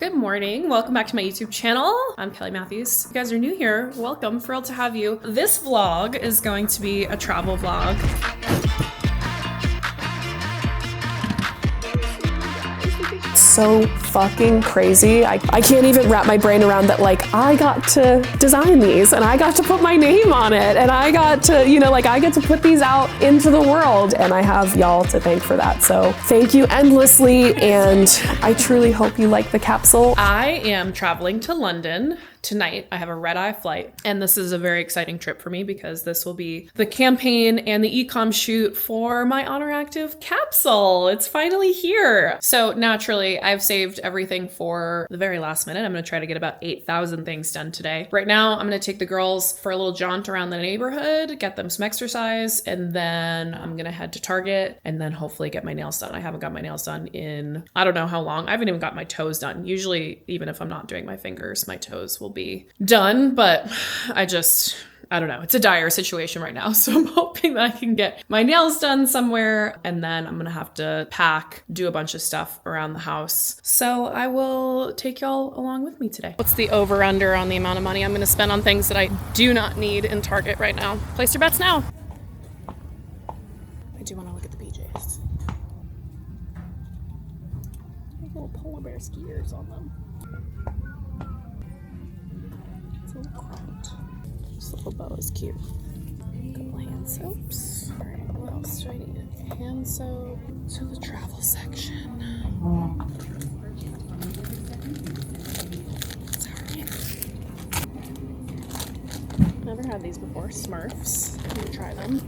Good morning. Welcome back to my YouTube channel. I'm Kelly Matthews. If you guys are new here, welcome. Thrilled to have you. This vlog is going to be a travel vlog. So fucking crazy. I can't even wrap my brain around that, like, I got to design these and I got to put my name on it and I got to, I get to put these out into the world, and I have y'all to thank for that. So thank you endlessly, and I truly hope you like the capsule. I am traveling to London tonight. I have a red-eye flight, and this is a very exciting trip for me because this will be the campaign and the e-com shoot for my Oner Active capsule. It's finally here. So naturally, I've saved everything for the very last minute. I'm gonna try to get about 8,000 things done today. Right now, I'm gonna take the girls for a little jaunt around the neighborhood, get them some exercise, and then I'm gonna head to Target and then hopefully get my nails done. I haven't got my nails done in, I don't know how long. I haven't even got my toes done. Usually, even if I'm not doing my fingers, my toes will be done, but I don't know. It's a dire situation right now. So I'm hoping that I can get my nails done somewhere, and then I'm gonna have to pack, do a bunch of stuff around the house. So I will take y'all along with me today. What's the over under on the amount of money I'm gonna spend on things that I do not need in Target right now? Place your bets now. I do want to look at the BJs. There's little polar bear skiers on them. This little bow is cute. A couple hand soaps. All right, what else do I need? Hand soap to the travel section. Sorry. Never had these before. Smurfs. Let me try them.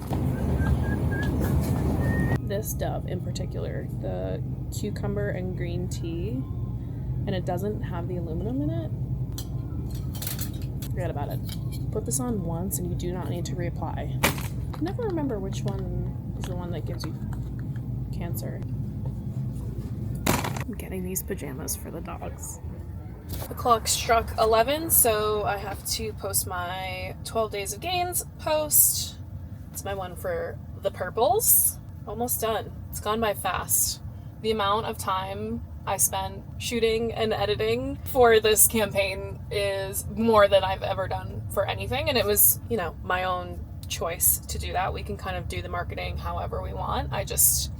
This Dove in particular, the cucumber and green tea, and it doesn't have the aluminum in it. Forget about it. Put this on once and you do not need to reapply. I never remember which one is the one that gives you cancer. I'm getting these pajamas for the dogs. The clock struck 11, so I have to post my 12 Days of Gains post. It's my one for the purples. Almost done. It's gone by fast. The amount of time I spent shooting and editing for this campaign is more than I've ever done for anything. And it was, my own choice to do that. We can kind of do the marketing however we want. I just,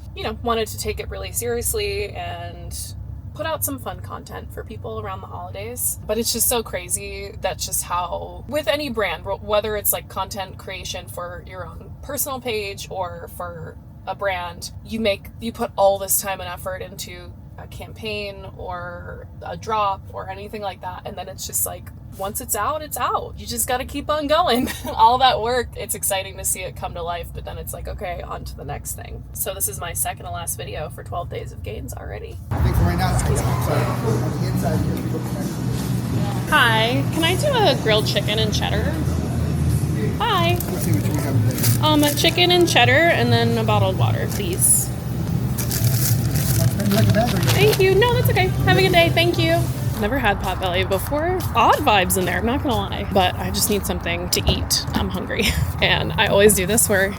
wanted to take it really seriously and put out some fun content for people around the holidays. But it's just so crazy. That's just how, with any brand, whether it's like content creation for your own personal page or for a brand, you put all this time and effort into a campaign or a drop or anything like that, and then it's just like, once it's out, it's out. You just got to keep on going. All that work, it's exciting to see it come to life, but then it's like, okay, on to the next thing. So this is my second to last video for 12 Days of Gains already. I think for right now, it's on the inside here. Hi, can I do a grilled chicken and cheddar? Hi. Let's see what you have today. Chicken and cheddar and then a bottled water, please. Thank you. No, that's okay. Have a good day. Thank you. Never had Potbelly before. Odd vibes in there, I'm not gonna lie. But I just need something to eat. I'm hungry. And I always do this where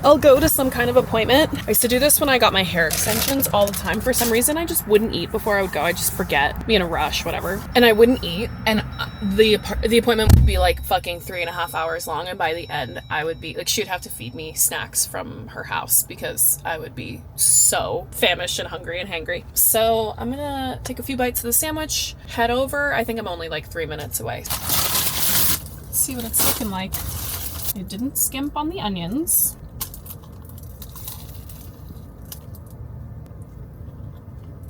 I'll go to some kind of appointment. I used to do this when I got my hair extensions all the time. For some reason, I just wouldn't eat before I would go. I just forget, be in a rush, whatever. And I wouldn't eat. And the appointment would be like fucking 3.5 hours long. And by the end, I would be like, she'd have to feed me snacks from her house because I would be so famished and hungry and hangry. So I'm gonna take a few bites of the sandwich, head over. I think I'm only like 3 minutes away. Let's see what it's looking like. It didn't skimp on the onions.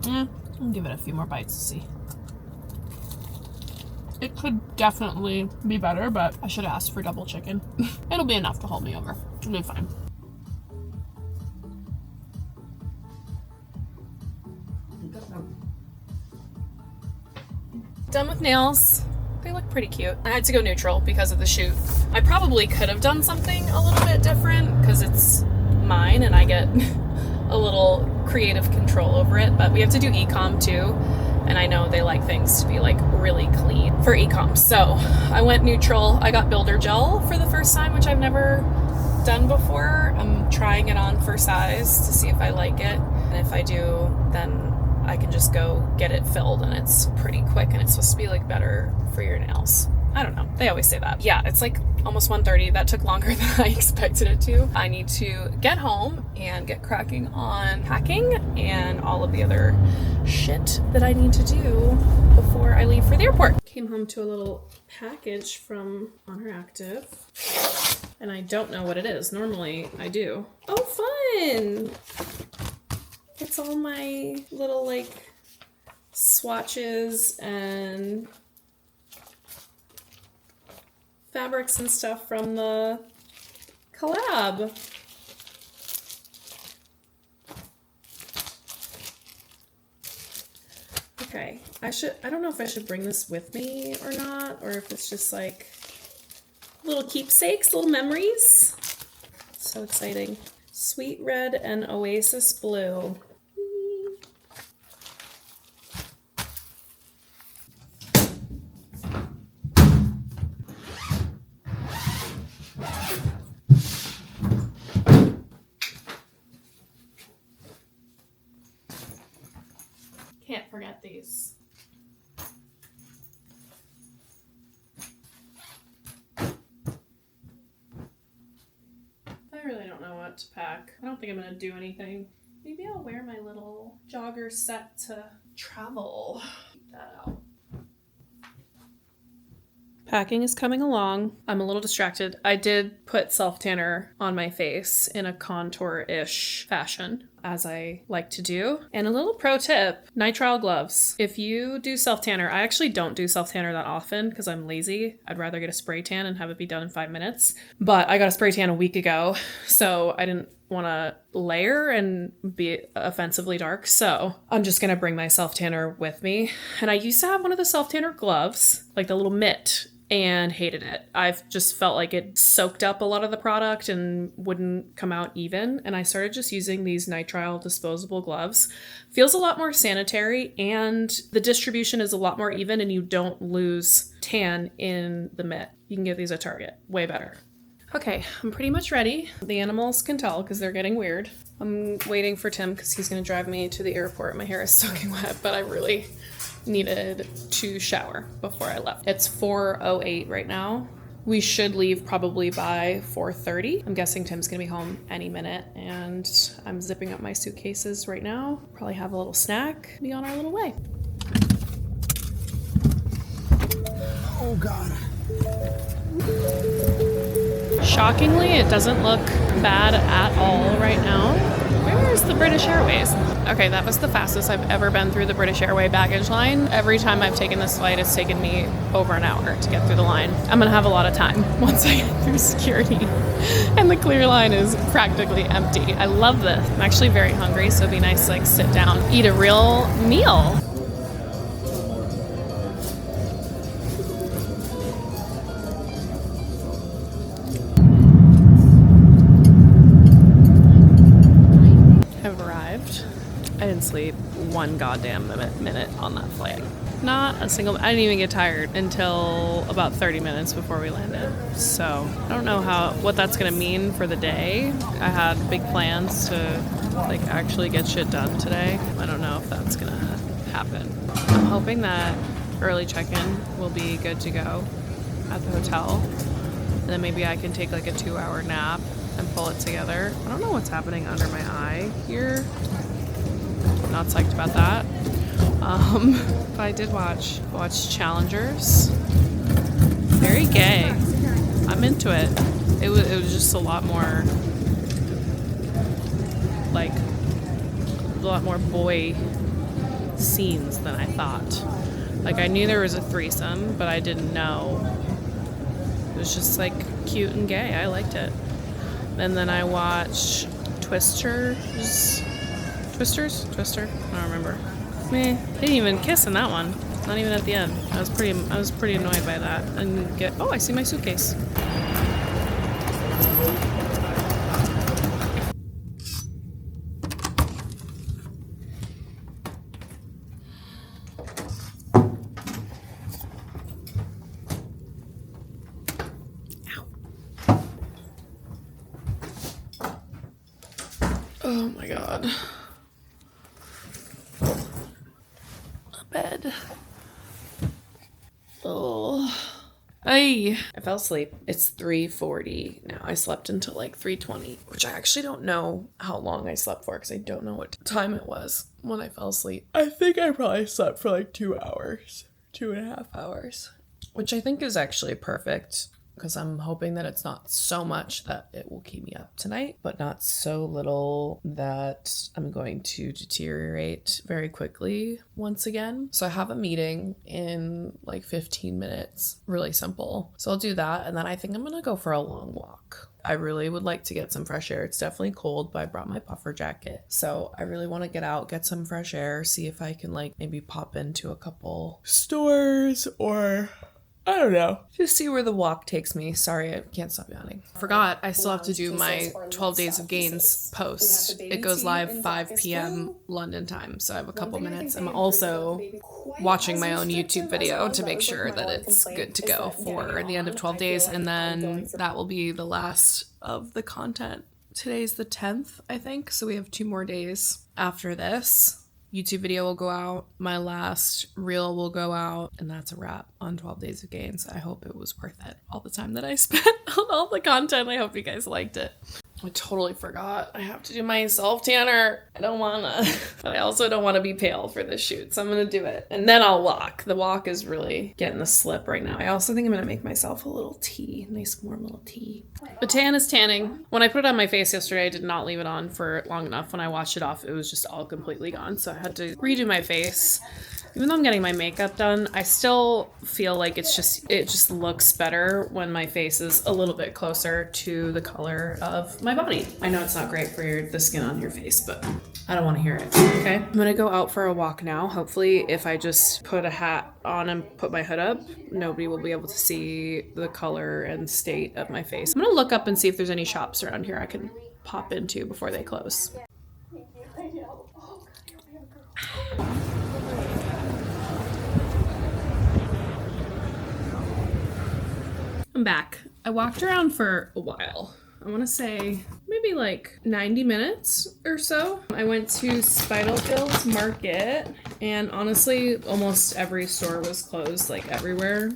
I'll give it a few more bites to see. It could definitely be better, but I should have asked for double chicken. It'll be enough to hold me over. It'll be fine. Done with nails. They look pretty cute. I had to go neutral because of the shoot. I probably could have done something a little bit different because it's mine and I get a little creative control over it, but we have to do e-com too, and I know they like things to be like really clean for e-com, so I went neutral. I got builder gel for the first time, which I've never done before. I'm trying it on for size to see if I like it, and if I do, then I can just go get it filled and it's pretty quick and it's supposed to be like better for your nails. I don't know. They always say that. Yeah, it's like almost 1:30. That took longer than I expected it to. I need to get home and get cracking on packing and all of the other shit that I need to do before I leave for the airport. Came home to a little package from Oner Active. And I don't know what it is. Normally I do. Oh, fun! It's all my little like swatches and fabrics and stuff from the collab. Okay, I don't know if I should bring this with me or not, or if it's just like little keepsakes, little memories. So exciting. Sweet red and oasis blue. Can't forget these. I really don't know what to pack. I don't think I'm gonna do anything. Maybe I'll wear my little jogger set to travel. Keep that out. Packing is coming along. I'm a little distracted. I did put self-tanner on my face in a contour-ish fashion, as I like to do. And a little pro tip, nitrile gloves. If you do self-tanner, I actually don't do self-tanner that often because I'm lazy. I'd rather get a spray tan and have it be done in 5 minutes. But I got a spray tan a week ago, so I didn't want to layer and be offensively dark. So I'm just going to bring my self-tanner with me. And I used to have one of the self-tanner gloves, like the little mitt, and hated it. I've just felt like it soaked up a lot of the product and wouldn't come out even. And I started just using these nitrile disposable gloves. Feels a lot more sanitary and the distribution is a lot more even and you don't lose tan in the mitt. You can get these at Target. Way better. Okay, I'm pretty much ready. The animals can tell because they're getting weird. I'm waiting for Tim because he's going to drive me to the airport. My hair is soaking wet, but I really needed to shower before I left. It's 4:08 right now. We should leave probably by 4:30. I'm guessing Tim's gonna be home any minute and I'm zipping up my suitcases right now. Probably have a little snack, be on our little way. Oh God. Shockingly, it doesn't look bad at all right now. Where's the British Airways? Okay, that was the fastest I've ever been through the British Airways baggage line. Every time I've taken this flight, it's taken me over an hour to get through the line. I'm gonna have a lot of time once I get through security. And the clear line is practically empty. I love this. I'm actually very hungry, so it'd be nice to like sit down, eat a real meal. I didn't sleep one goddamn minute on that flight. Not a single. I didn't even get tired until about 30 minutes before we landed. So I don't know what that's gonna mean for the day. I had big plans to like actually get shit done today. I don't know if that's gonna happen. I'm hoping that early check-in will be good to go at the hotel. And then maybe I can take like a 2-hour nap and pull it together. I don't know what's happening under my eye here. Not psyched about that. But I did watch Challengers. Very gay. I'm into it. It was just a lot more like a lot more boy scenes than I thought. Like I knew there was a threesome, but I didn't know. It was just like cute and gay. I liked it. And then I watched Twister? I don't remember. They didn't even kiss in that one. Not even at the end. I was pretty annoyed by that. And oh, I see my suitcase. Oh my God. Oh. I fell asleep. It's 3:40 now. I slept until like 3:20, which I actually don't know how long I slept for because I don't know what time it was when I fell asleep. I think I probably slept for like 2 hours, 2.5 hours, which I think is actually perfect because I'm hoping that it's not so much that it will keep me up tonight, but not so little that I'm going to deteriorate very quickly once again. So I have a meeting in like 15 minutes, really simple. So I'll do that, and then I think I'm gonna go for a long walk. I really would like to get some fresh air. It's definitely cold, but I brought my puffer jacket. So I really want to get out, get some fresh air, see if I can like maybe pop into a couple stores or I don't know. Just see where the walk takes me. Sorry, I can't stop yawning. Forgot, I still have to do my 12 Days of Gains post. It goes live 5 p.m. London time, so I have a couple minutes. I'm also watching my own YouTube video to make sure that it's good to go for the end of 12 days, and then that will be the last of the content. Today's the 10th, I think, so we have 2 more days after this. YouTube video will go out, my last reel will go out, and that's a wrap on 12 Days of Gains. I hope it was worth it. All the time that I spent on all the content. I hope you guys liked it. I totally forgot. I have to do my self-tanner. I don't wanna, but I also don't wanna be pale for this shoot, so I'm gonna do it. And then I'll walk. The walk is really getting the slip right now. I also think I'm gonna make myself a little tea, nice warm little tea. The tan is tanning. When I put it on my face yesterday, I did not leave it on for long enough. When I washed it off, it was just all completely gone, so I had to redo my face. Even though I'm getting my makeup done, I still feel like it just looks better when my face is a little bit closer to the color of my body. I know it's not great for the skin on your face, but I don't want to hear it. Okay, I'm gonna go out for a walk now. Hopefully, if I just put a hat on and put my hood up, nobody will be able to see the color and state of my face. I'm gonna look up and see if there's any shops around here I can pop into before they close. I'm back. I walked around for a while. I want to say maybe like 90 minutes or so. I went to Spitalfields Market, and honestly, almost every store was closed, like everywhere,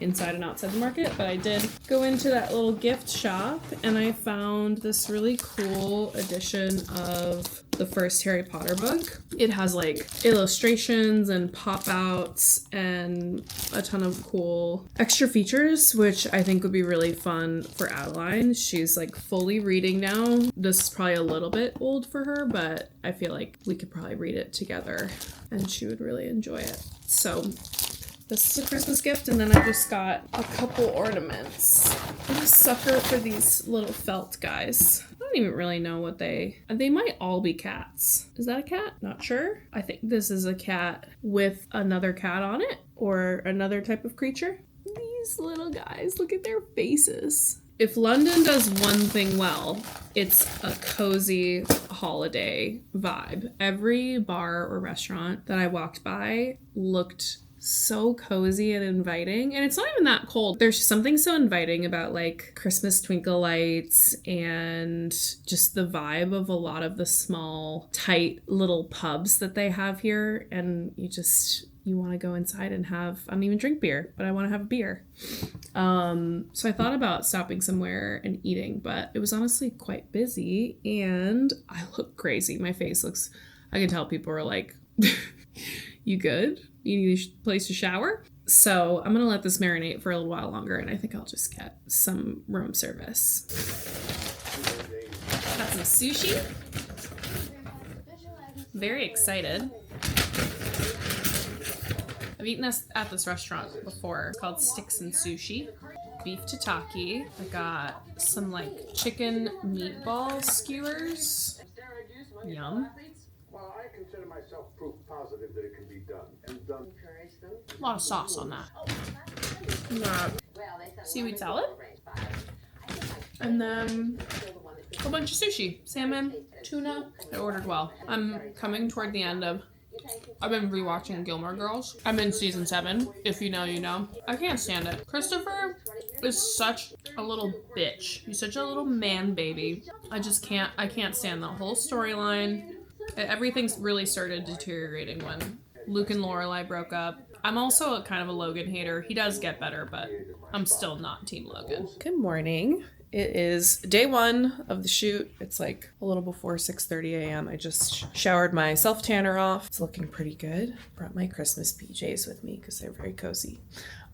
inside and outside the market. But I did go into that little gift shop, and I found this really cool edition of the first Harry Potter book. It has like illustrations and pop outs and a ton of cool extra features, which I think would be really fun for Adeline. She's like fully reading now. This is probably a little bit old for her, but I feel like we could probably read it together and she would really enjoy it. So this is a Christmas gift, and then I just got a couple ornaments. I'm a sucker for these little felt guys. I don't even really know what they might all be cats. Is that a cat? Not sure. I think this is a cat with another cat on it, or another type of creature. These little guys, look at their faces. If London does one thing well, it's a cozy holiday vibe. Every bar or restaurant that I walked by looked so cozy and inviting, and it's not even that cold. There's something so inviting about like Christmas twinkle lights and just the vibe of a lot of the small, tight little pubs that they have here, and you want to go inside and I don't even drink beer, but I want to have a beer. So I thought about stopping somewhere and eating, but it was honestly quite busy, and I look crazy. My face looks, I can tell people are like, you good? You need a place to shower? So I'm gonna let this marinate for a little while longer, and I think I'll just get some room service. Got some sushi. Very excited. I've eaten this at this restaurant before. It's called Sticks and Sushi. Beef tataki. I got some like chicken meatball skewers. Yum. Well, I consider myself proof positive that it can be done. And done. A lot of sauce on that. Seaweed salad. And then a bunch of sushi. Salmon, tuna. I ordered well. I'm coming toward the end of... I've been rewatching Gilmore Girls. I'm in season 7. If you know, you know. I can't stand it. Christopher is such a little bitch. He's such a little man baby. I can't stand the whole storyline. Everything's really started deteriorating when Luke and Lorelai broke up. I'm also kind of a Logan hater. He does get better, but I'm still not Team Logan. Good morning. It is day one of the shoot. It's like a little before 6:30 a.m. I just showered my self tanner off. It's looking pretty good. Brought my Christmas PJs with me because they're very cozy.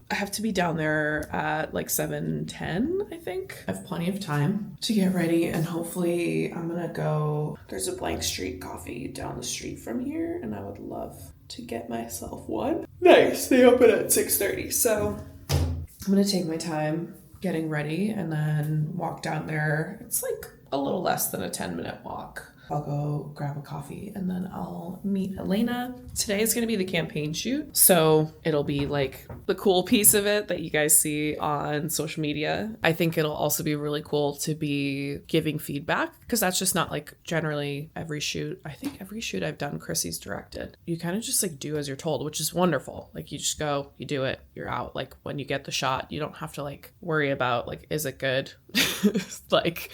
I have to be down there at like 7:10, I think. I have plenty of time to get ready, and hopefully I'm gonna go. There's a Blank Street coffee down the street from here, and I would love to get myself one. Nice. They open at 6:30, so I'm gonna take my time getting ready and then walk down there. It's like a little less than a 10-minute walk. I'll go grab a coffee and then I'll meet Elena. Today is going to be the campaign shoot, so it'll be like the cool piece of it that you guys see on social media. I think it'll also be really cool to be giving feedback, because that's just not like generally every shoot. I think every shoot I've done, Chrissy's directed. You kind of just like do as you're told, which is wonderful. Like you just go, you do it, you're out. Like when you get the shot, you don't have to like worry about like, is it good? Like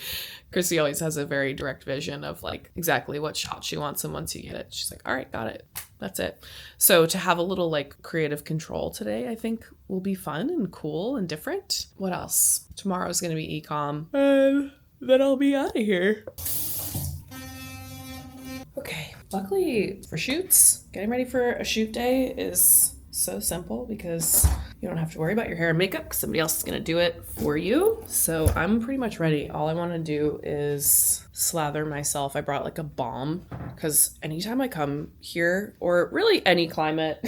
Chrissy always has a very direct vision of like exactly what shot she wants, and once you get it, she's like, all right, got it. That's it. So to have a little like creative control today, I think will be fun and cool and different. What else? Tomorrow's going to be e-com, and then I'll be out of here. Okay. Luckily for shoots, getting ready for a shoot day is so simple because you don't have to worry about your hair and makeup because somebody else is going to do it for you. So I'm pretty much ready. All I want to do is slather myself. I brought like a balm because anytime I come here, or really any climate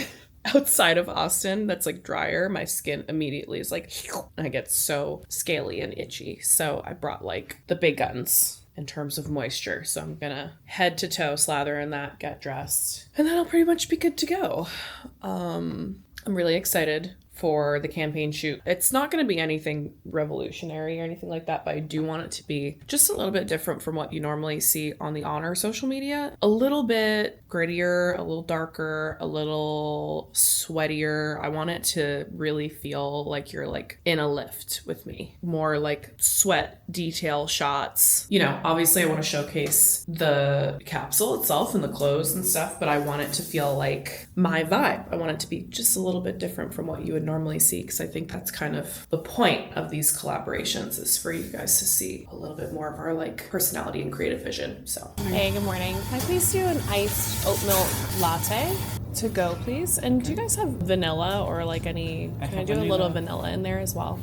outside of Austin that's like drier, my skin immediately is like, I get so scaly and itchy. So I brought like the big guns in terms of moisture. So I'm gonna head to toe slather in that, get dressed, and then I'll pretty much be good to go. I'm really excited for the campaign shoot. It's not going to be anything revolutionary or anything like that, but I do want it to be just a little bit different from what you normally see on the Oner social media. A little bit grittier, a little darker, a little sweatier. I want it to really feel like you're like in a lift with me. More like sweat detail shots. You know, obviously I want to showcase the capsule itself and the clothes and stuff, but I want it to feel like my vibe. I want it to be just a little bit different from what you would normally see, because I think that's kind of the point of these collaborations, is for you guys to see a little bit more of our like personality and creative vision. So Hey, good morning. Can I please do an iced oat milk latte to go, please? And do you guys have vanilla or like any, can I do a little vanilla in there as well?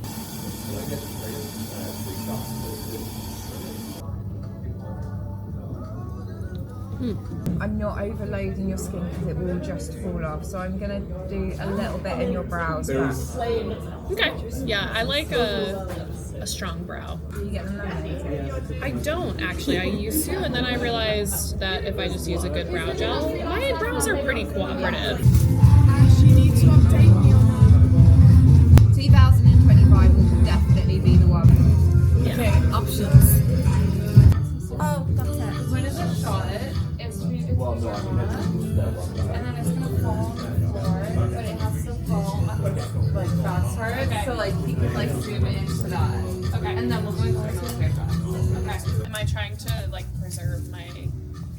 I'm not overloading your skin because it will just fall off, so I'm gonna do a little bit in your brows. Okay. Yeah, I like a strong brow. Do you get them laminated? I don't actually. I used to, and then I realized that if I just use a good brow gel, my brows are pretty cooperative. You need to update me on 2025 will definitely be the one. Yeah. Okay, options. Oh, that's it. When is it shot? It's to be before and then it's gonna fall on the floor, but it has to fall like fast forward. Okay. So like you can like zoom into that. Okay. And then we'll go into the Okay. Am I trying to like preserve my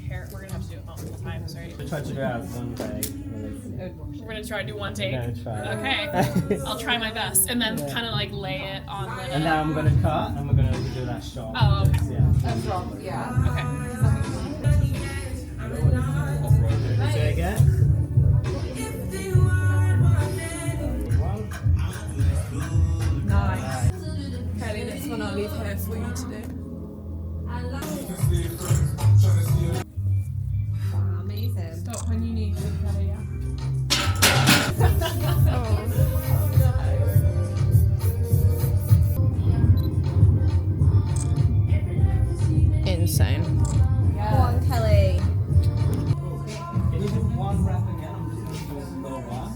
hair? We're gonna have to do it multiple times, right? We tried to do it out one day. We're gonna try to do one take. Yeah, try. Okay. I'll try my best, and then kind of like lay it on the. And now I'm gonna cut, and we're gonna do that shot. Oh, okay. Yeah. That's wrong. Yeah. Okay. Do it again. Nice. Kelly, this one I'll leave here for you to do. Amazing. Stop when you need to, Kelly, yeah. Insane. Go on, Kelly. Can you do one wrap again? I'm just gonna do a slow one.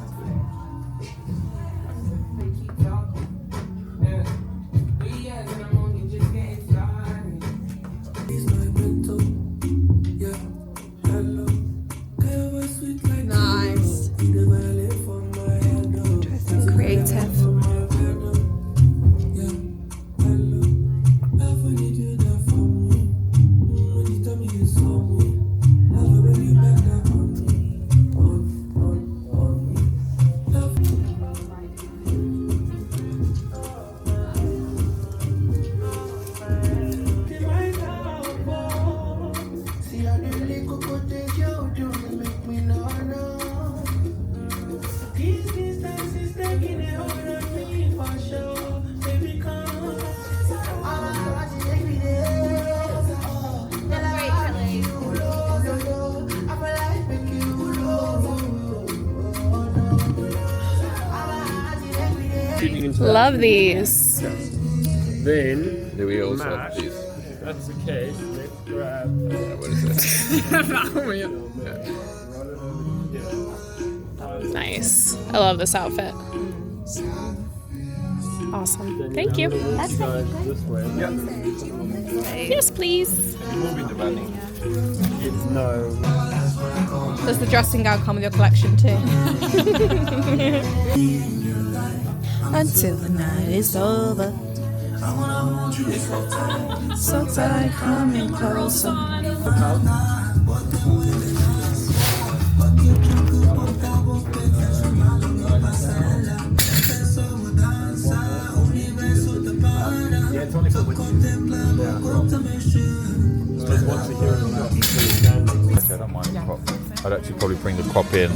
Nice. Dressing creative. Love these. Then Do we also Matt, have these? if that's the case, let's grab. What is it? Nice. I love this outfit. Awesome. Thank you. Let's go this way. Yes, please. Moving the running. No. Does the dressing gown come with your collection too? Until the night is over. So tight, coming closer. Yeah, it's only for witches. Because once a year, it's not standing. Actually, I don't mind the crop. I'd actually probably bring the crop in.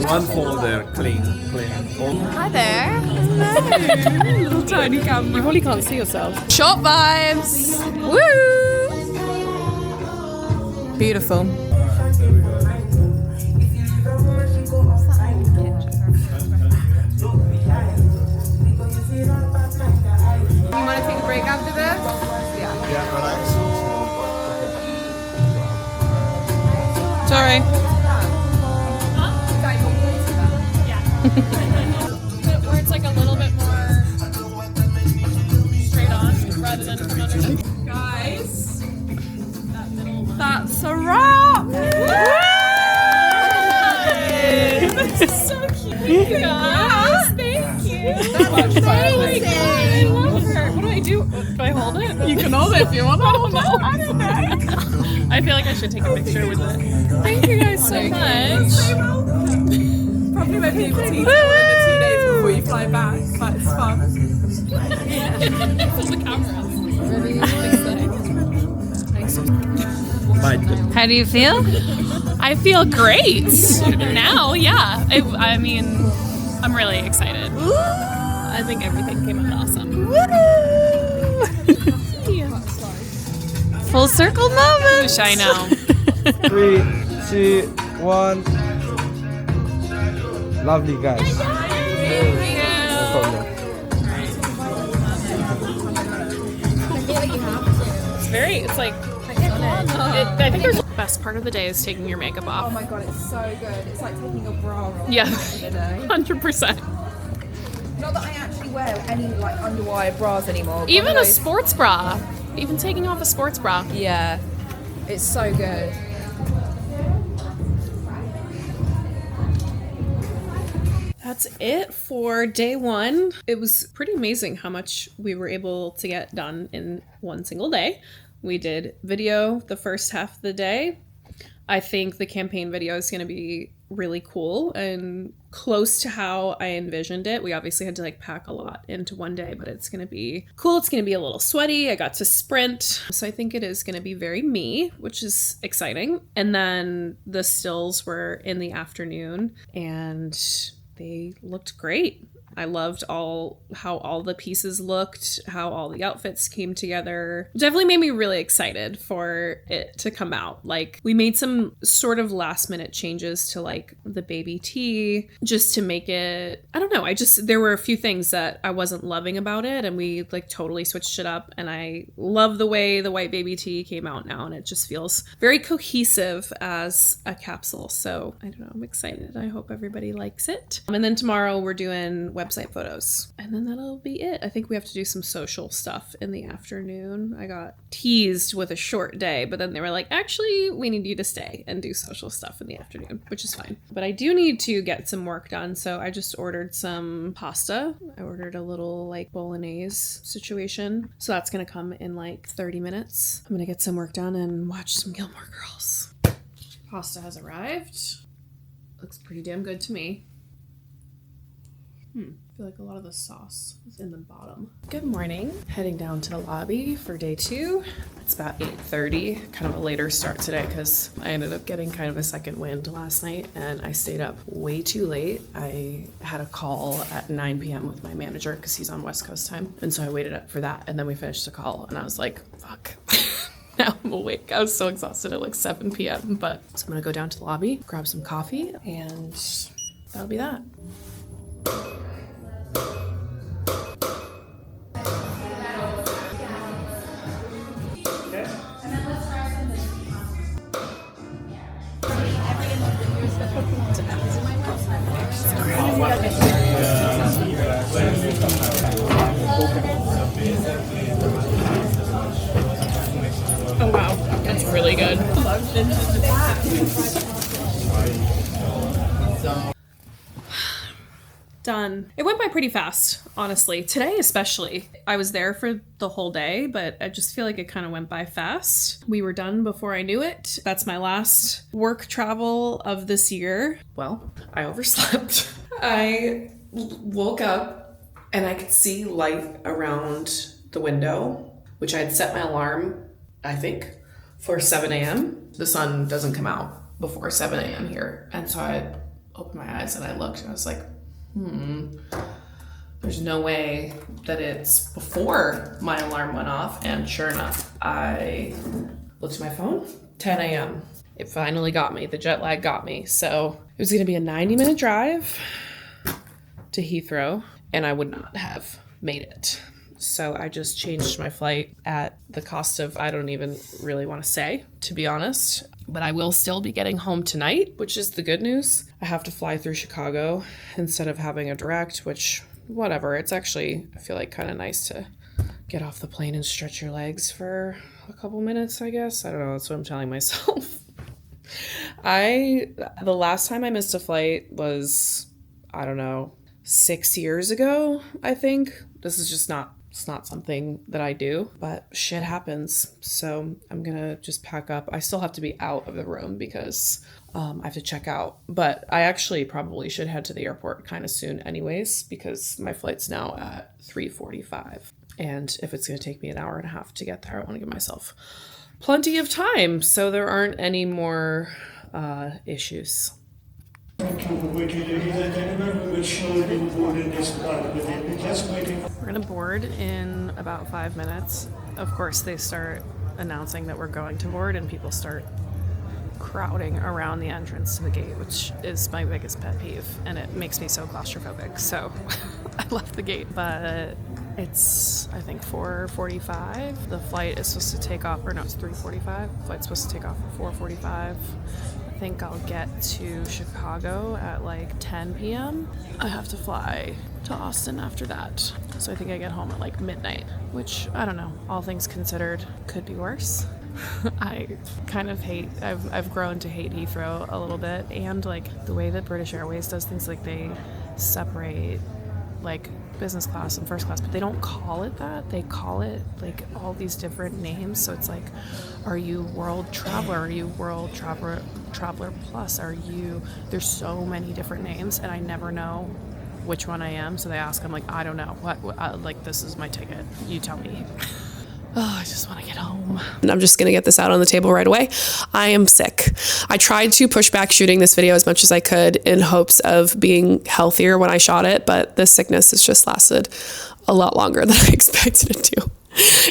One folder, clean. Hi there. Little tiny camera. You probably can't see yourself. Short vibes. Woo! Beautiful. You want to take a break after this? Yeah, relax. Sorry. Where it's like a little bit more straight on rather than from underneath. Guys, that's a wrap! This is so cute, guys. Thank you. That's amazing. I love her. What do I do? Do I hold it? You can hold it if you want to hold it. I don't know. I feel like I should take a picture with it. Thank you guys so much. Probably won't be able to eat it in the 2 days before you fly back, but it's fun. For the camera. How do you feel? I feel great now. Yeah, I mean, I'm really excited. I think everything came out awesome. Full circle moment. I know. 3, 2, 1. Lovely, guys. No problem. It's like, I think there's the best part of the day is taking your makeup off. Oh my god, it's so good. It's like taking a bra off. Yeah, The day. 100%. Not that I actually wear any like underwire bras anymore. but Even a those- sports bra. Even taking off a sports bra. Yeah, it's so good. That's it for day one. It was pretty amazing how much we were able to get done in one single day. We did video the first half of the day. I think the campaign video is going to be really cool and close to how I envisioned it. We obviously had to like pack a lot into one day, but it's going to be cool. It's going to be a little sweaty. I got to sprint. So I think it is going to be very me, which is exciting. And then the stills were in the afternoon and they looked great. I loved how all the pieces looked, how all the outfits came together. It definitely made me really excited for it to come out. Like, we made some sort of last minute changes to like the baby tee just to make it, I don't know. There were a few things that I wasn't loving about it and we like totally switched it up. And I love the way the white baby tee came out now and it just feels very cohesive as a capsule. So I don't know, I'm excited. I hope everybody likes it. And then tomorrow we're doing website photos and then that'll be it. I think we have to do some social stuff in the afternoon. I got teased with a short day, but then they were like, actually, we need you to stay and do social stuff in the afternoon, which is fine. But I do need to get some work done. So I just ordered some pasta. I ordered a little like bolognese situation. So that's going to come in like 30 minutes. I'm going to get some work done and watch some Gilmore Girls. Pasta has arrived. Looks pretty damn good to me. I feel like a lot of the sauce is in the bottom. Good morning. Heading down to the lobby for day 2. It's about 8:30, kind of a later start today because I ended up getting kind of a second wind last night and I stayed up way too late. I had a call at 9 p.m. with my manager because he's on West Coast time. And so I waited up for that and then we finished the call and I was like, fuck. Now I'm awake. I was so exhausted at like 7 p.m. But so I'm gonna go down to the lobby, grab some coffee, and that'll be that. Oh wow, that's really good. Done. It went by pretty fast, honestly. Today especially. I was there for the whole day, but I just feel like it kind of went by fast. We were done before I knew it. That's my last work travel of this year. Well, I overslept. I woke up and I could see light around the window, which I had set my alarm, I think, for 7 a.m. The sun doesn't come out before 7 a.m. here. And so I opened my eyes and I looked and I was like, there's no way that it's before my alarm went off. And sure enough, I looked at my phone, 10 a.m. It finally got me. The jet lag got me. So it was gonna be a 90-minute drive to Heathrow and I would not have made it. So I just changed my flight at the cost of, I don't even really want to say, to be honest. But I will still be getting home tonight, which is the good news. I have to fly through Chicago instead of having a direct, which, whatever. It's actually, I feel like, kind of nice to get off the plane and stretch your legs for a couple minutes, I guess. I don't know. That's what I'm telling myself. The last time I missed a flight was, I don't know, 6 years ago, I think. This is just not, it's not something that I do, but shit happens. So I'm gonna just pack up. I still have to be out of the room because I have to check out, but I actually probably should head to the airport kind of soon anyways, because my flight's now at 3:45. And if it's gonna take me an hour and a half to get there, I want to give myself plenty of time so there aren't any more issues. We're gonna board in about 5 minutes. Of course, they start announcing that we're going to board and people start crowding around the entrance to the gate, which is my biggest pet peeve, and it makes me so claustrophobic. So I left the gate, but it's, I think, 4:45. The flight is supposed to take off, or no, it's 3:45. The flight's supposed to take off at 4:45. I think I'll get to Chicago at like 10 p.m. I have to fly to Austin after that. So I think I get home at like midnight, which, I don't know, all things considered, could be worse. I kind of hate, I've grown to hate Heathrow a little bit, and like the way that British Airways does things, like they separate like business class and first class, but they don't call it that. They call it like all these different names. So it's like, are you World Traveler? Are you World Traveler Plus? Are you, there's so many different names and I never know which one I am. So they ask, I'm like, I don't know what like, this is my ticket. You tell me. Oh, I just want to get home. And I'm just going to get this out on the table right away. I am sick. I tried to push back shooting this video as much as I could in hopes of being healthier when I shot it, but this sickness has just lasted a lot longer than I expected it to.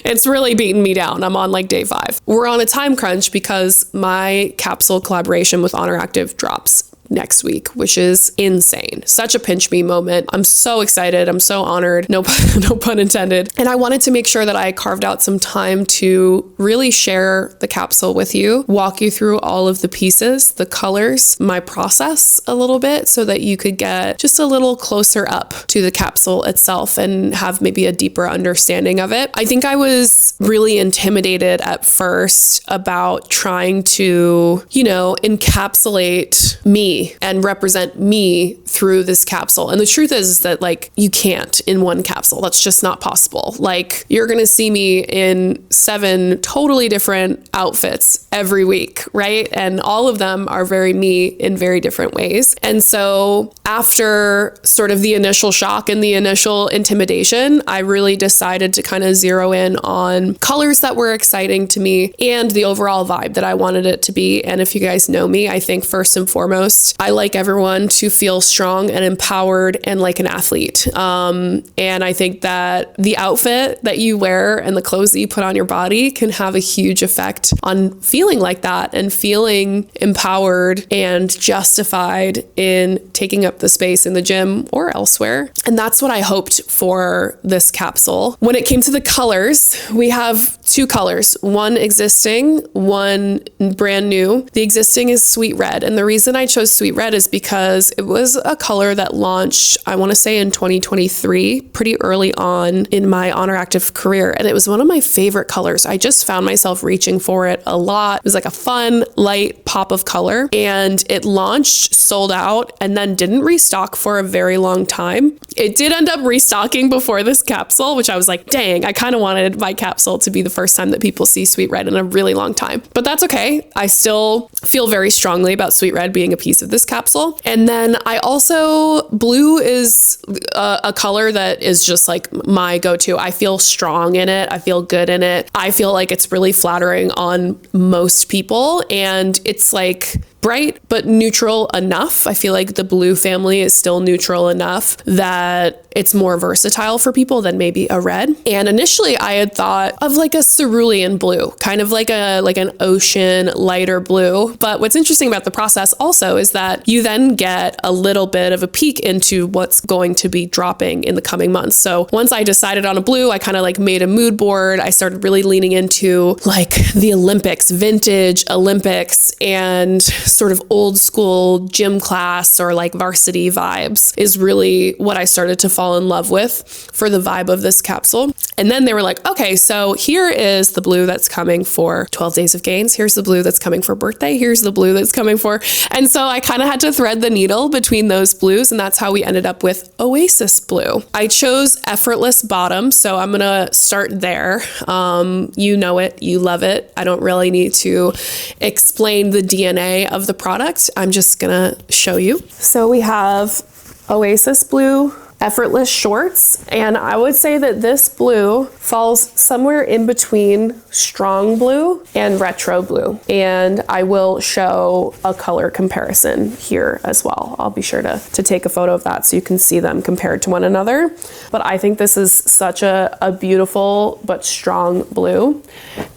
It's really beaten me down. I'm on like day 5. We're on a time crunch because my capsule collaboration with Oner Active drops next week, which is insane. Such a pinch me moment. I'm so excited. I'm so honored. No pun intended. And I wanted to make sure that I carved out some time to really share the capsule with you, walk you through all of the pieces, the colors, my process a little bit, so that you could get just a little closer up to the capsule itself and have maybe a deeper understanding of it. I think I was really intimidated at first about trying to, you know, encapsulate me me and represent me through this capsule. And the truth is that like you can't in one capsule. That's just not possible. Like you're going to see me in 7 totally different outfits every week, right? And all of them are very me in very different ways. And so after sort of the initial shock and the initial intimidation, I really decided to kind of zero in on colors that were exciting to me and the overall vibe that I wanted it to be. And if you guys know me, I think first and foremost, I like everyone to feel strong and empowered and like an athlete. And I think that the outfit that you wear and the clothes that you put on your body can have a huge effect on feeling like that and feeling empowered and justified in taking up the space in the gym or elsewhere. And that's what I hoped for this capsule. When it came to the colors, we have 2 colors, one existing, one brand new. The existing is Sweet Red. And the reason I chose Sweet Red is because it was a color that launched, I want to say in 2023, pretty early on in my Oner Active career. And it was one of my favorite colors. I just found myself reaching for it a lot. It was like a fun, light pop of color. And it launched, sold out, and then didn't restock for a very long time. It did end up restocking before this capsule, which I was like, dang, I kind of wanted my capsule to be the first time that people see Sweet Red in a really long time. But that's okay. I still feel very strongly about Sweet Red being a piece of this capsule. And then I also, blue is a color that is just like my go-to. I feel strong in it. I feel good in it. I feel like it's really flattering on most people. And it's like bright but neutral enough. I feel like the blue family is still neutral enough that it's more versatile for people than maybe a red. And initially I had thought of like a cerulean blue, kind of like an ocean lighter blue. But what's interesting about the process also is that you then get a little bit of a peek into what's going to be dropping in the coming months. So once I decided on a blue, I kind of like made a mood board. I started really leaning into like the Olympics, vintage Olympics, and sort of old school gym class or like varsity vibes is really what I started to fall in love with for the vibe of this capsule. And then they were like, okay, so here is the blue that's coming for 12 Days of Gains. Here's the blue that's coming for birthday. Here's the blue that's coming for. And so I kind of had to thread the needle between those blues. And that's how we ended up with Oasis Blue. I chose Effortless bottom. So I'm going to start there. You know it. You love it. I don't really need to explain the DNA of the product. I'm just going to show you. So we have Oasis Blue Effortless shorts, and I would say that this blue falls somewhere in between strong blue and retro blue, and I will show a color comparison here as well. I'll be sure to take a photo of that so you can see them compared to one another. But I think this is such a beautiful but strong blue.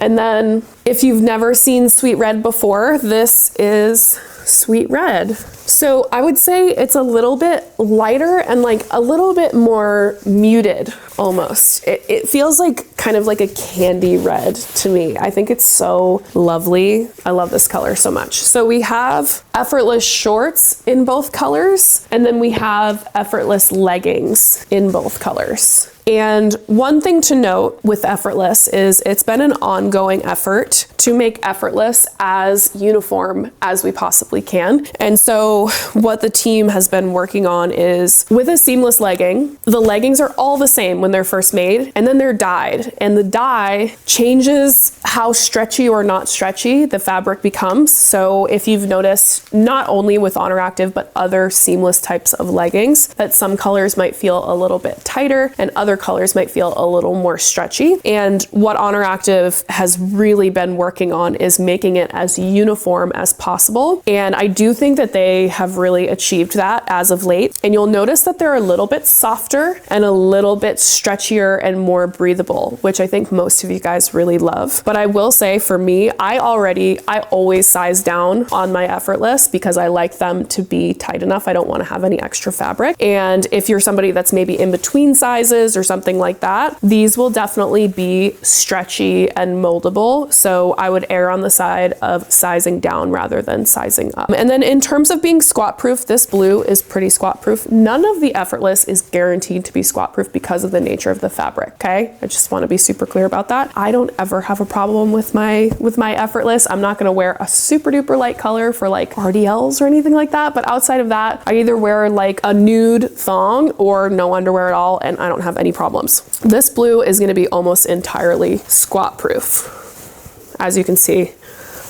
And then if you've never seen Sweet Red before, this is Sweet Red. So I would say it's a little bit lighter and like a little bit more muted almost. It feels like kind of like a candy red to me. I think it's so lovely. I love this color so much. So we have Effortless shorts in both colors, and then we have Effortless leggings in both colors. And one thing to note with Effortless is it's been an ongoing effort to make Effortless as uniform as we possibly can. And so what the team has been working on is with a seamless legging, the leggings are all the same when they're first made, and then they're dyed. And the dye changes how stretchy or not stretchy the fabric becomes. So if you've noticed, not only with Oner Active, but other seamless types of leggings, that some colors might feel a little bit tighter and other colors might feel a little more stretchy. And what Oner Active has really been working on is making it as uniform as possible. And I do think that they have really achieved that as of late. And you'll notice that they're a little bit softer and a little bit stretchier and more breathable, which I think most of you guys really love. But I will say for me, I always size down on my Effortless because I like them to be tight enough. I don't want to have any extra fabric. And if you're somebody that's maybe in between sizes or something like that, these will definitely be stretchy and moldable. So I would err on the side of sizing down rather than sizing up. And then in terms of being squat proof, this blue is pretty squat proof. None of the Effortless is guaranteed to be squat proof because of the nature of the fabric, okay? I just want to be super clear about that. I don't ever have a problem with my Effortless. I'm not going to wear a super duper light color for like RDLs or anything like that, but outside of that, I either wear like a nude thong or no underwear at all, and I don't have any problems. This blue is going to be almost entirely squat proof. As you can see,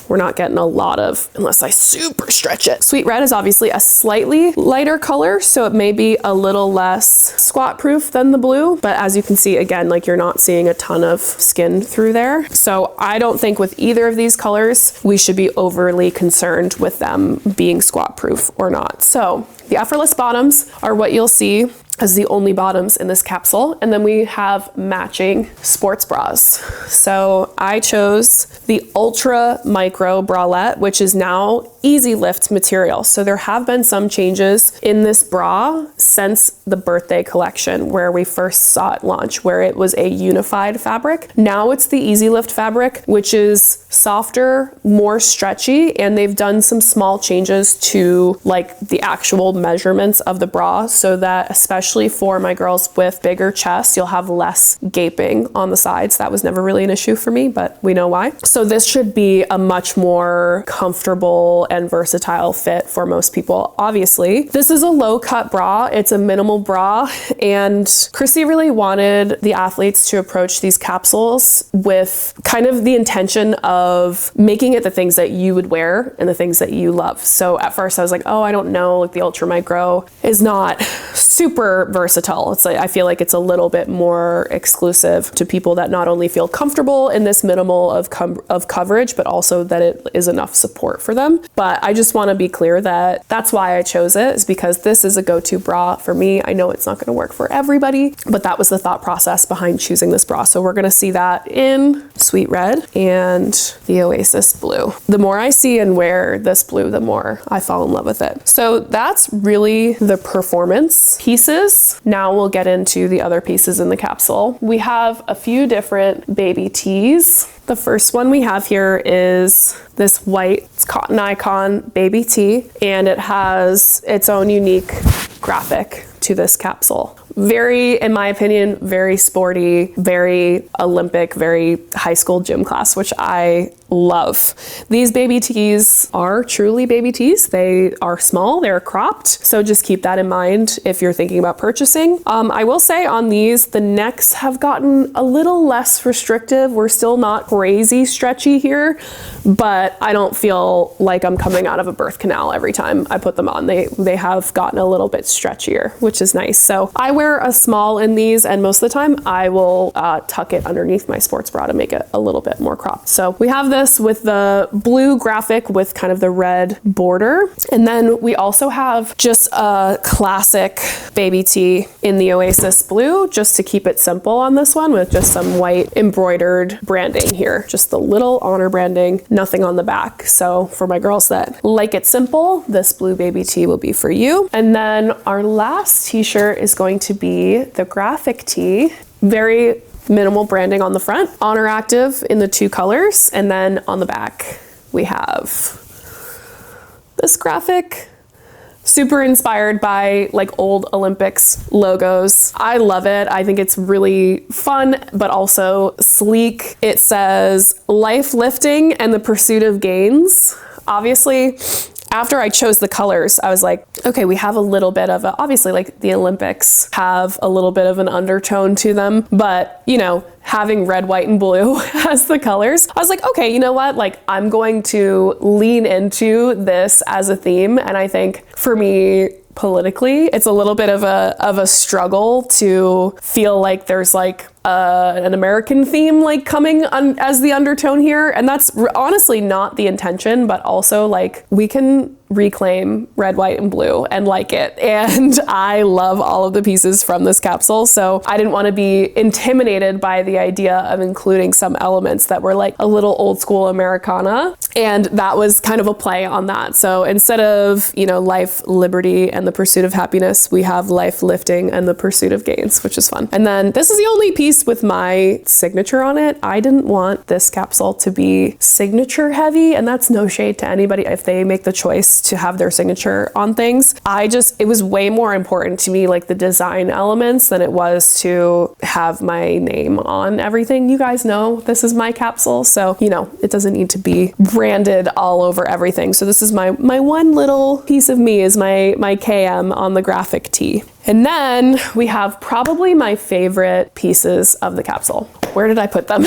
we're not getting a lot of, unless I super stretch it. Sweet Red is obviously a slightly lighter color, so it may be a little less squat proof than the blue, but as you can see, again, like you're not seeing a ton of skin through there. So I don't think with either of these colors, we should be overly concerned with them being squat proof or not. So the Effortless bottoms are what you'll see as the only bottoms in this capsule. And then we have matching sports bras. So I chose the Ultra Micro Bralette, which is now easy lift material. So there have been some changes in this bra since the birthday collection where we first saw it launch, where it was a unified fabric. Now it's the easy lift fabric, which is softer, more stretchy, and they've done some small changes to like the actual measurements of the bra so that especially for my girls with bigger chests, you'll have less gaping on the sides. That was never really an issue for me, but we know why. So this should be a much more comfortable and versatile fit for most people. Obviously, this is a low cut bra. It's a minimal bra, and Chrissy really wanted the athletes to approach these capsules with kind of the intention of making it the things that you would wear and the things that you love. So at first I was like, oh, I don't know, like the Ultra Micro is not super versatile. It's like, I feel like it's a little bit more exclusive to people that not only feel comfortable in this minimal of coverage, but also that it is enough support for them. But I just want to be clear that that's why I chose it, is because this is a go-to bra for me. I know it's not going to work for everybody, but that was the thought process behind choosing this bra. So we're going to see that in Sweet Red and the Oasis Blue. The more I see and wear this blue, the more I fall in love with it. So that's really the performance pieces. Now we'll get into the other pieces in the capsule. We have a few different baby tees. The first one we have here is this white Cotton Icon baby tee, and it has its own unique graphic to this capsule. Very, in my opinion, very sporty, very Olympic, very high school gym class, which I love. These baby tees are truly baby tees. They are small, they're cropped. So just keep that in mind if you're thinking about purchasing. I will say on these, the necks have gotten a little less restrictive. We're still not crazy stretchy here, but I don't feel like I'm coming out of a birth canal every time I put them on. They have gotten a little bit stretchier, which is nice. So I wear a small in these, and most of the time I will tuck it underneath my sports bra to make it a little bit more cropped. So we have this with the blue graphic with kind of the red border. And then we also have just a classic baby tee in the Oasis Blue, just to keep it simple on this one, with just some white embroidered branding here. Just the little Oner branding, nothing on the back. So for my girls that like it simple, this blue baby tee will be for you. And then our last t-shirt is going to be the graphic tee. Very minimal branding on the front, Oner Active in the 2 colors, and then on the back we have this graphic, super inspired by like old Olympics logos. I love it. I think it's really fun, but also sleek. It says life lifting and the pursuit of gains. Obviously, after I chose the colors, I was like, okay, we have a little bit of obviously like the Olympics have a little bit of an undertone to them, but you know, having red, white, and blue as the colors, I was like, okay, you know what? Like I'm going to lean into this as a theme. And I think for me, politically, it's a little bit of a struggle to feel like there's like an American theme like coming as the undertone here. And that's honestly not the intention, but also like we can reclaim red, white, and blue and like it. And I love all of the pieces from this capsule. So I didn't want to be intimidated by the idea of including some elements that were like a little old school Americana. And that was kind of a play on that. So instead of, you know, life, liberty, and the pursuit of happiness, we have life, lifting, and the pursuit of gains, which is fun. And then this is the only piece with my signature on it. I didn't want this capsule to be signature heavy, and that's no shade to anybody if they make the choice to have their signature on things. It was way more important to me, like the design elements, than it was to have my name on everything. You guys know this is my capsule, so you know it doesn't need to be branded all over everything. So this is my one little piece of me, is my KM on the graphic tee. And then we have probably my favorite pieces of the capsule. Where did I put them?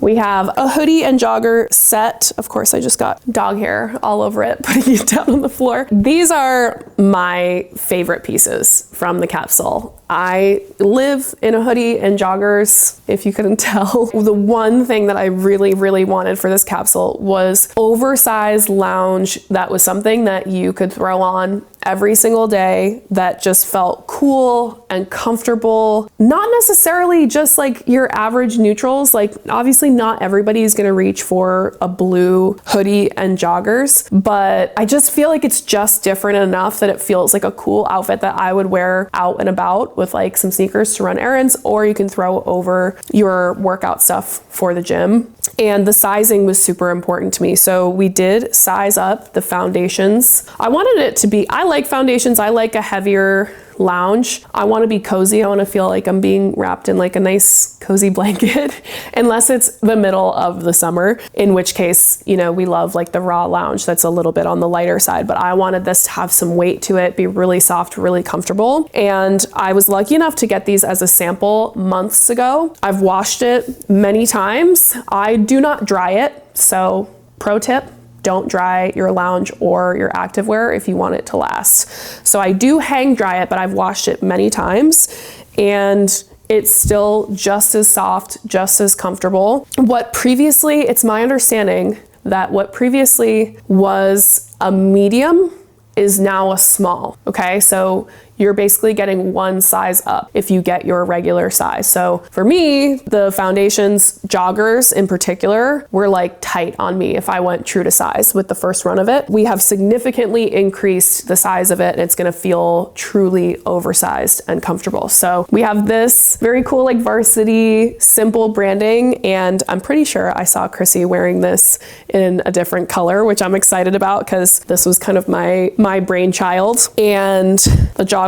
We have a hoodie and jogger set. Of course, I just got dog hair all over it, putting it down on the floor. These are my favorite pieces from the capsule. I live in a hoodie and joggers, if you couldn't tell. The one thing that I really, really wanted for this capsule was oversized lounge that was something that you could throw on every single day that just felt cool and comfortable. Not necessarily just like your average neutrals. Like obviously not everybody is gonna reach for a blue hoodie and joggers, but I just feel like it's just different enough that it feels like a cool outfit that I would wear out and about with like some sneakers to run errands, or you can throw over your workout stuff for the gym. And the sizing was super important to me. So we did size up the foundations. I wanted it to be, I like foundations. I like a heavier lounge. I want to be cozy. I want to feel like I'm being wrapped in like a nice cozy blanket, unless it's the middle of the summer, in which case, you know, we love like the raw lounge that's a little bit on the lighter side, but I wanted this to have some weight to it, be really soft, really comfortable. And I was lucky enough to get these as a sample months ago. I've washed it many times. I do not dry it. So pro tip, don't dry your lounge or your activewear if you want it to last. So I do hang dry it, but I've washed it many times and it's still just as soft, just as comfortable. It's my understanding that what previously was a medium is now a small, okay? So you're basically getting one size up if you get your regular size. So for me, the foundations, joggers in particular, were like tight on me if I went true to size with the first run of it. We have significantly increased the size of it and it's gonna feel truly oversized and comfortable. So we have this very cool like varsity simple branding, and I'm pretty sure I saw Chrissy wearing this in a different color, which I'm excited about because this was kind of my brainchild. And the joggers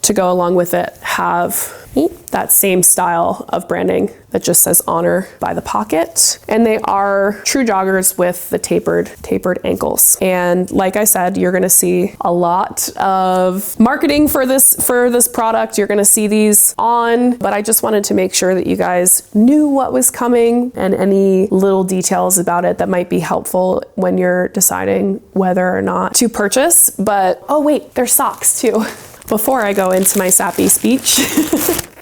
to go along with it have that same style of branding that just says Oner by the pocket. And they are true joggers with the tapered ankles. And like I said, you're gonna see a lot of marketing for this product. You're gonna see these on, but I just wanted to make sure that you guys knew what was coming and any little details about it that might be helpful when you're deciding whether or not to purchase. But, oh wait, there's socks too. Before I go into my sappy speech,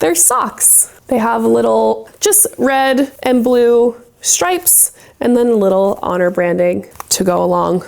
there's socks. They have little just red and blue stripes and then a little Oner branding to go along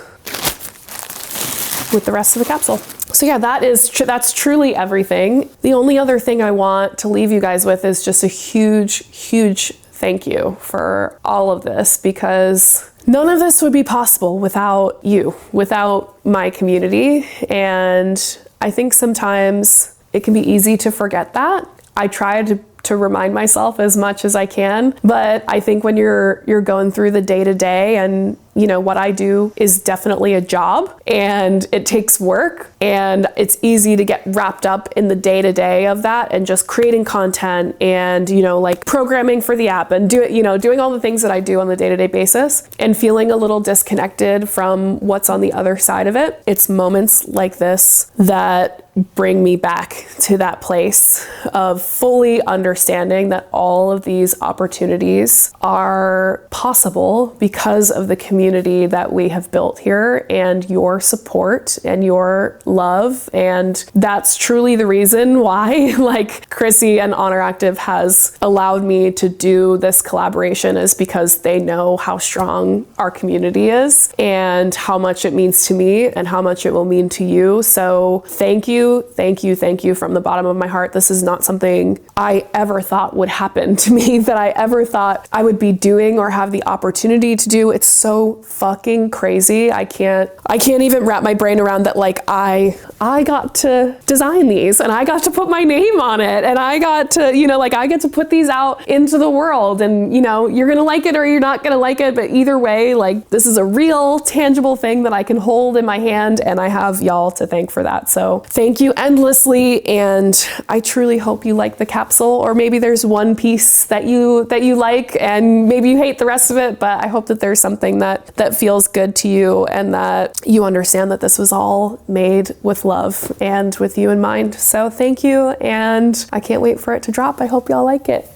with the rest of the capsule. So yeah, that's truly everything. The only other thing I want to leave you guys with is just a huge, huge thank you for all of this, because none of this would be possible without you, without my community. And I think sometimes it can be easy to forget that. I try to remind myself as much as I can, but I think when you're going through the day-to-day, and you know, what I do is definitely a job and it takes work, and it's easy to get wrapped up in the day-to-day of that and just creating content and, you know, like programming for the app and doing all the things that I do on the day-to-day basis and feeling a little disconnected from what's on the other side of it. It's moments like this that bring me back to that place of fully understanding that all of these opportunities are possible because of the community community that we have built here and your support and your love. And that's truly the reason why like Chrissy and Oner Active has allowed me to do this collaboration, is because they know how strong our community is and how much it means to me and how much it will mean to you. So thank you, thank you, thank you from the bottom of my heart. This is not something I ever thought would happen to me, that I ever thought I would be doing or have the opportunity to do. It's so fucking crazy. I can't even wrap my brain around that. Like I got to design these and I got to put my name on it and I got to, you know, like I get to put these out into the world, and you know, you're gonna like it or you're not gonna like it, but either way, like this is a real tangible thing that I can hold in my hand, and I have y'all to thank for that. So thank you endlessly, and I truly hope you like the capsule, or maybe there's one piece that you like and maybe you hate the rest of it, but I hope that there's something that feels good to you and that you understand that this was all made with love and with you in mind. So thank you, and I can't wait for it to drop. I hope y'all like it.